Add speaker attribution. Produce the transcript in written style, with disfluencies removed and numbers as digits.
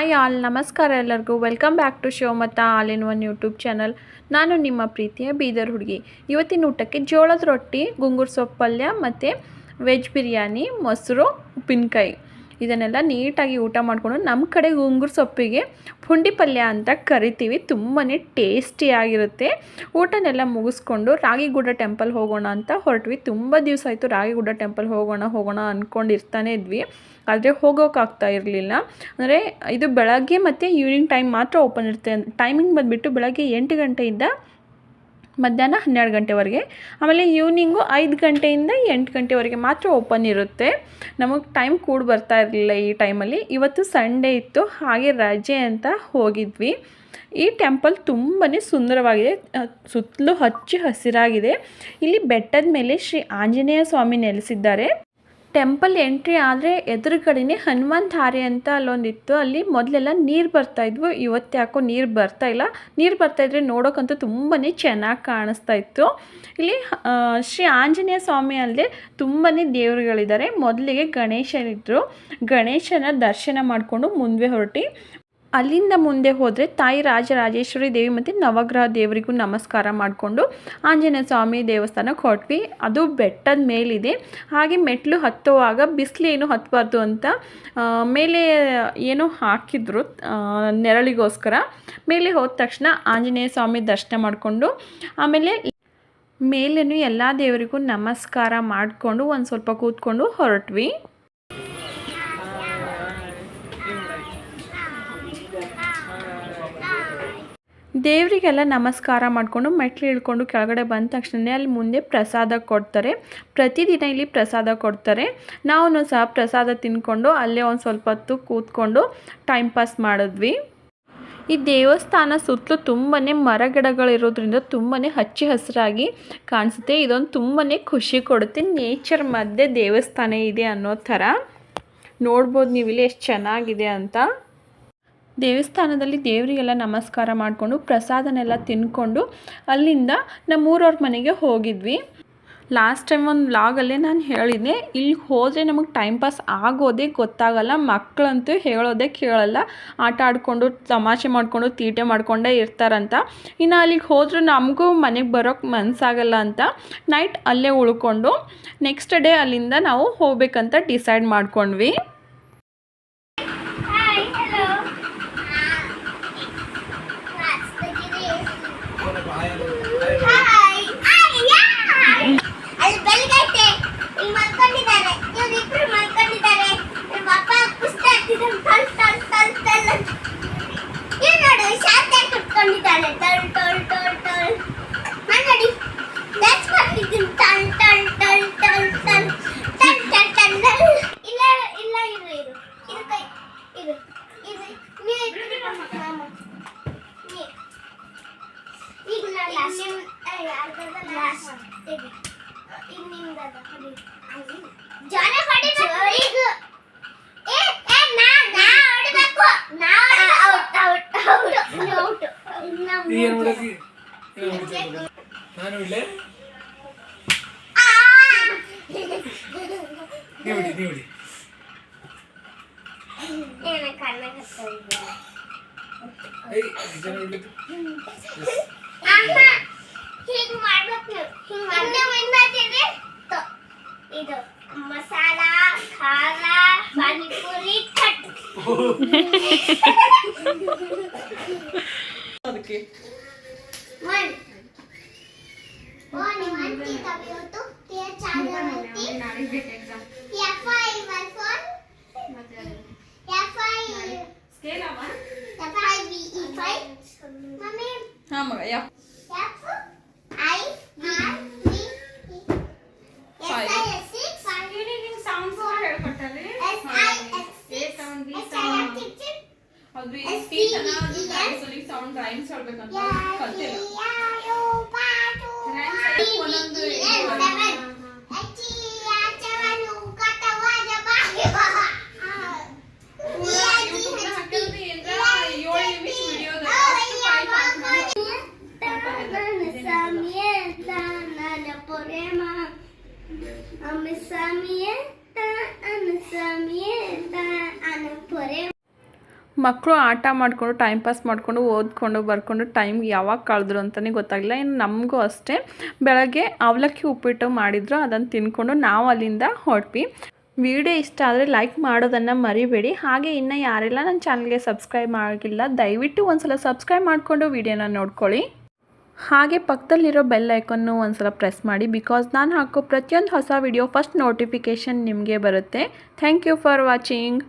Speaker 1: Hi all, ನಮಸ್ಕಾರ ಎಲ್ಲರಿಗೂ. Welcome back to Shivamogga all in one YouTube channel. ನಾನು ನಿಮ್ಮ ಪ್ರೀತಿಯ ಬೀದರ್ ಹುಡುಗಿ. ಇವತ್ತಿನ ಊಟಕ್ಕೆ ಜೋಳದ ರೊಟ್ಟಿ, ಗುಂಗುರ್ ಸೊಪ್ಪು ಪಲ್ಯ ಮತ್ತು ವೆಜ್ ಬಿರಿಯಾನಿ, ಮೊಸರು, ಉಪ್ಪಿನಕಾಯಿ ಇದನ್ನೆಲ್ಲ ನೀಟಾಗಿ ಊಟ ಮಾಡಿಕೊಂಡು, ನಮ್ಮ ಕಡೆ ಗುಂಗುರ್ ಸೊಪ್ಪಿಗೆ ಪುಂಡಿ ಪಲ್ಯ ಅಂತ ಕರಿತೀವಿ. ತುಂಬಾ ಟೇಸ್ಟಿಯಾಗಿರುತ್ತೆ. ಊಟನೆಲ್ಲ ಮುಗಿಸ್ಕೊಂಡು ರಾಗಿಗುಡ್ಡ ಟೆಂಪಲ್ ಹೋಗೋಣ ಅಂತ ಹೊರಟ್ವಿ. ತುಂಬ ದಿವಸ ಆಯಿತು ರಾಗಿಗುಡ್ಡ ಟೆಂಪಲ್ ಹೋಗೋಣ ಅಂದ್ಕೊಂಡಿರ್ತಾನೆ ಇದ್ವಿ, ಆದರೆ ಹೋಗೋಕ್ಕಾಗ್ತಾ ಇರಲಿಲ್ಲ. ಅಂದರೆ ಇದು ಬೆಳಗ್ಗೆ ಮತ್ತು ಈವ್ನಿಂಗ್ ಟೈಮ್ ಮಾತ್ರ ಓಪನ್ ಇರುತ್ತೆ. ಟೈಮಿಂಗ್ ಬಂದುಬಿಟ್ಟು ಬೆಳಗ್ಗೆ 8 ಗಂಟೆಯಿಂದ ಮಧ್ಯಾಹ್ನ 12 ಗಂಟೆವರೆಗೆ, ಆಮೇಲೆ ಈವ್ನಿಂಗು 5 ಗಂಟೆಯಿಂದ 8 ಗಂಟೆವರೆಗೆ ಮಾತ್ರ ಓಪನ್ ಇರುತ್ತೆ. ನಮಗೆ ಟೈಮ್ ಕೂಡ ಬರ್ತಾ ಇರಲಿಲ್ಲ ಈ ಟೈಮಲ್ಲಿ. ಇವತ್ತು ಸಂಡೇ ಇತ್ತು, ಹಾಗೆ ರಜೆ ಅಂತ ಹೋಗಿದ್ವಿ. ಈ ಟೆಂಪಲ್ ತುಂಬಾ ಸುಂದರವಾಗಿದೆ, ಸುತ್ತಲೂ ಹಚ್ಚ ಹಸಿರಾಗಿದೆ. ಇಲ್ಲಿ ಬೆಟ್ಟದ ಮೇಲೆ ಶ್ರೀ ಆಂಜನೇಯ ಸ್ವಾಮಿ ನೆಲೆಸಿದ್ದಾರೆ. ಟೆಂಪಲ್ ಎಂಟ್ರಿ ಆದರೆ ಎದುರುಗಡೆನೇ ಹನುಮಾನ್ ಧಾರೆ ಅಂತ ಅಲ್ಲೊಂದಿತ್ತು. ಅಲ್ಲಿ ಮೊದಲೆಲ್ಲ ನೀರು ಬರ್ತಾಯಿದ್ವು, ಇವತ್ತು ಯಾಕೋ ನೀರು ಬರ್ತಾಯಿಲ್ಲ. ನೀರು ಬರ್ತಾಯಿದ್ರೆ ನೋಡೋಕ್ಕಂತೂ ತುಂಬಾ ಚೆನ್ನಾಗಿ ಕಾಣಿಸ್ತಾ ಇತ್ತು. ಇಲ್ಲಿ ಶ್ರೀ ಆಂಜನೇಯ ಸ್ವಾಮಿ ಅಲ್ಲದೆ ತುಂಬಾ ದೇವರುಗಳಿದ್ದಾರೆ. ಮೊದಲಿಗೆ ಗಣೇಶನಿದ್ರು, ಗಣೇಶನ ದರ್ಶನ ಮಾಡಿಕೊಂಡು ಮುಂದೆ ಹೊರಟಿ ಅಲ್ಲಿಂದ ಮುಂದೆ ಹೋದರೆ ತಾಯಿ ರಾಜರಾಜೇಶ್ವರಿ ದೇವಿ ಮತ್ತು ನವಗ್ರಹ ದೇವರಿಗೂ ನಮಸ್ಕಾರ ಮಾಡಿಕೊಂಡು ಆಂಜನೇಯ ಸ್ವಾಮಿ ದೇವಸ್ಥಾನಕ್ಕೆ ಹೊರಟ್ವಿ. ಅದು ಬೆಟ್ಟದ ಮೇಲಿದೆ. ಹಾಗೆ ಮೆಟ್ಲು ಹತ್ತುವಾಗ ಬಿಸಿಲೇನು ಹತ್ತಬಾರ್ದು ಅಂತ ಮೇಲೆ ಏನೋ ಹಾಕಿದ್ರು ನೆರಳಿಗೋಸ್ಕರ. ಮೇಲೆ ಹೋದ ತಕ್ಷಣ ಆಂಜನೇಯ ಸ್ವಾಮಿ ದರ್ಶನ ಮಾಡಿಕೊಂಡು ಆಮೇಲೆ ಮೇಲೇನು ಎಲ್ಲ ದೇವರಿಗೂ ನಮಸ್ಕಾರ ಮಾಡಿಕೊಂಡು ಒಂದು ಸ್ವಲ್ಪ ಕೂತ್ಕೊಂಡು ಹೊರಟ್ವಿ. ದೇವರಿಗೆಲ್ಲ ನಮಸ್ಕಾರ ಮಾಡಿಕೊಂಡು ಮೆಟ್ಲು ಇಳ್ಕೊಂಡು ಕೆಳಗಡೆ ಬಂದ ತಕ್ಷಣ ಅಲ್ಲಿ ಮುಂದೆ ಪ್ರಸಾದ ಕೊಡ್ತಾರೆ. ಪ್ರತಿದಿನ ಇಲ್ಲಿ ಪ್ರಸಾದ ಕೊಡ್ತಾರೆ. ನಾವು ಸಹ ಪ್ರಸಾದ ತಿಂದ್ಕೊಂಡು ಅಲ್ಲೇ ಒಂದು ಸ್ವಲ್ಪ ಹೊತ್ತು ಕೂತ್ಕೊಂಡು ಟೈಮ್ ಪಾಸ್ ಮಾಡಿದ್ವಿ. ಈ ದೇವಸ್ಥಾನ ಸುತ್ತಲೂ ತುಂಬಾ ಮರಗಿಡಗಳಿರೋದ್ರಿಂದ ತುಂಬಾ ಹಚ್ಚ ಹಸಿರಾಗಿ ಕಾಣಿಸುತ್ತೆ. ಇದೊಂದು ತುಂಬಾ ಖುಷಿ ಕೊಡುತ್ತೆ. ನೇಚರ್ ಮಧ್ಯೆ ದೇವಸ್ಥಾನ ಇದೆ ಅನ್ನೋ ಥರ ನೋಡ್ಬೋದು ನೀವಿಲ್ಲಿ ಎಷ್ಟು ಚೆನ್ನಾಗಿದೆ ಅಂತ. ದೇವಸ್ಥಾನದಲ್ಲಿ ದೇವರಿಗೆಲ್ಲ ನಮಸ್ಕಾರ ಮಾಡಿಕೊಂಡು ಪ್ರಸಾದನೆಲ್ಲ ತಿಂದ್ಕೊಂಡು ಅಲ್ಲಿಂದ ನಮ್ಮೂರವ್ರ ಮನೆಗೆ ಹೋಗಿದ್ವಿ. ಲಾಸ್ಟ್ ಟೈಮ್ ಒಂದು ವ್ಲಾಗಲ್ಲೇ ನಾನು ಹೇಳಿದ್ದೆ, ಇಲ್ಲಿ ಹೋದರೆ ನಮಗೆ ಟೈಮ್ ಪಾಸ್ ಆಗೋದೇ ಗೊತ್ತಾಗಲ್ಲ. ಮಕ್ಕಳಂತೂ ಹೇಳೋದೇ ಕೇಳಲ್ಲ, ಆಟ ಆಡಿಕೊಂಡು ತಮಾಷೆ ಮಾಡಿಕೊಂಡು ತೀಟೆ ಮಾಡಿಕೊಂಡೇ ಇರ್ತಾರಂತ. ಇನ್ನು ಅಲ್ಲಿಗೆ ಹೋದರೂ ನಮಗೂ ಮನೆಗೆ ಬರೋಕ್ಕೆ ಮನಸ್ಸಾಗಲ್ಲ ಅಂತ ನೈಟ್ ಅಲ್ಲೇ ಉಳ್ಕೊಂಡು ನೆಕ್ಸ್ಟ್ ಡೇ ಅಲ್ಲಿಂದ ನಾವು ಹೋಗ್ಬೇಕಂತ ಡಿಸೈಡ್ ಮಾಡ್ಕೊಂಡ್ವಿ.
Speaker 2: ಇದು ಮಸಾಲ ಖಾರ ಪಾನಿಪುರಿ ಕಟ್ ಅದಕ್ಕೆ ಸೌಂಡ್ ರೈಮ್ಸ್ ಹೇಳ್ಬೇಕಂತ ಕಲ್ತಿಲ್ಲ.
Speaker 1: ಮಕ್ಕಳು ಆಟ ಮಾಡಿಕೊಂಡು ಟೈಮ್ ಪಾಸ್ ಮಾಡಿಕೊಂಡು ಓದ್ಕೊಂಡು ಬರ್ಕೊಂಡು ಟೈಮ್ ಯಾವಾಗ ಕಳೆದ್ರು ಅಂತಲೇ ಗೊತ್ತಾಗಲಿಲ್ಲ. ಇನ್ನು ನಮಗೂ ಅಷ್ಟೇ ಬೆಳಗ್ಗೆ ಅವಲಕ್ಕಿ ಉಪ್ಪಿಟ್ಟು ಮಾಡಿದ್ರು, ಅದನ್ನು ತಿಂದ್ಕೊಂಡು ನಾವು ಅಲ್ಲಿಂದ ಹೊರಟ್ವಿ. ವಿಡಿಯೋ ಇಷ್ಟ ಆದರೆ ಲೈಕ್ ಮಾಡೋದನ್ನು ಮರಿಬೇಡಿ. ಹಾಗೆ ಇನ್ನು ಯಾರೆಲ್ಲ ನನ್ನ ಚಾನಲ್ಗೆ ಸಬ್ಸ್ಕ್ರೈಬ್ ಆಗಿಲ್ಲ ದಯವಿಟ್ಟು ಒಂದ್ಸಲ ಸಬ್ಸ್ಕ್ರೈಬ್ ಮಾಡಿಕೊಂಡು ವಿಡಿಯೋನ ನೋಡ್ಕೊಳ್ಳಿ. ಹಾಗೆ ಪಕ್ಕದಲ್ಲಿರೋ ಬೆಲ್ ಐಕನ್ನು ಒಂದ್ಸಲ ಪ್ರೆಸ್ ಮಾಡಿ, ಬಿಕಾಸ್ ನಾನು ಹಾಕೋ ಪ್ರತಿಯೊಂದು ಹೊಸ ವಿಡಿಯೋ ಫಸ್ಟ್ ನೋಟಿಫಿಕೇಷನ್ ನಿಮಗೆ ಬರುತ್ತೆ. Thank you for watching.